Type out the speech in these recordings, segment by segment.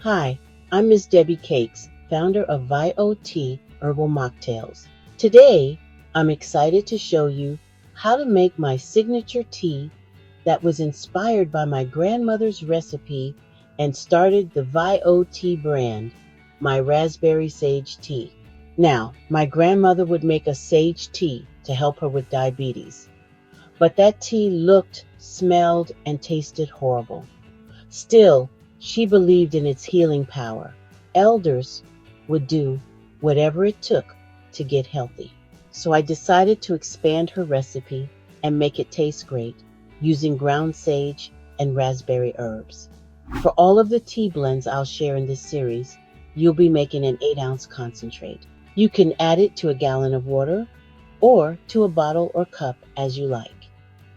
Hi, I'm Miss Debbie Cakes, founder of VioTea Herbal Mocktails. Today, I'm excited to show you how to make my signature tea that was inspired by my grandmother's recipe and started the VioTea brand, my raspberry sage tea. Now, my grandmother would make a sage tea to help her with diabetes, but that tea looked, smelled, and tasted horrible. Still, she believed in its healing power. Elders would do whatever it took to get healthy. So I decided to expand her recipe and make it taste great using ground sage and raspberry herbs. For all of the tea blends I'll share in this series, you'll be making an 8-ounce concentrate. You can add it to a gallon of water or to a bottle or cup as you like.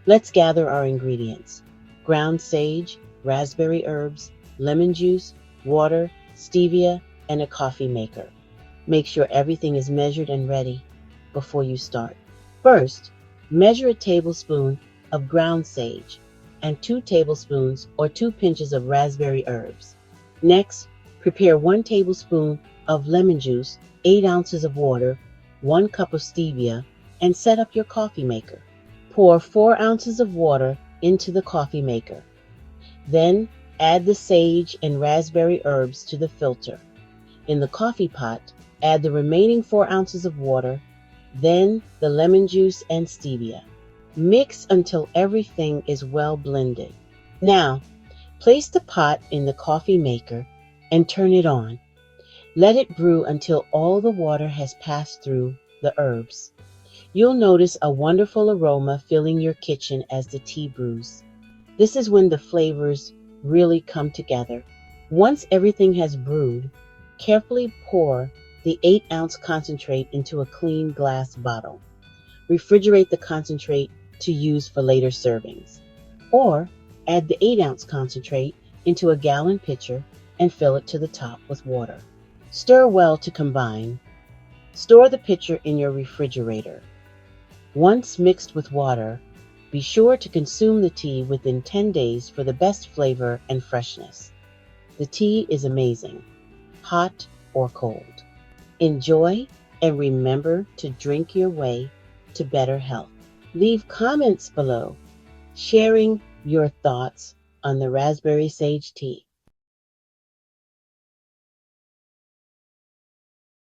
Let's gather our ingredients: ground sage, raspberry herbs, lemon juice, water, stevia, and a coffee maker. Make sure everything is measured and ready before you start. First, measure a tablespoon of ground sage and 2 tablespoons or 2 pinches of raspberry herbs. Next, prepare 1 tablespoon of lemon juice, 8 ounces of water, 1 cup of stevia, and set up your coffee maker. Pour 4 ounces of water into the coffee maker. Then add the sage and raspberry herbs to the filter. In the coffee pot, add the remaining 4 ounces of water, then the lemon juice and stevia. Mix until everything is well blended. Now, place the pot in the coffee maker and turn it on. Let it brew until all the water has passed through the herbs. You'll notice a wonderful aroma filling your kitchen as the tea brews. This is when the flavors really come together. Once everything has brewed, carefully pour the 8-ounce concentrate into a clean glass bottle. Refrigerate the concentrate to use for later servings. Or add the 8-ounce concentrate into a gallon pitcher and fill it to the top with water. Stir well to combine. Store the pitcher in your refrigerator. Once mixed with water, be sure to consume the tea within 10 days for the best flavor and freshness. The tea is amazing, hot or cold. Enjoy and remember to drink your way to better health. Leave comments below sharing your thoughts on the raspberry sage tea.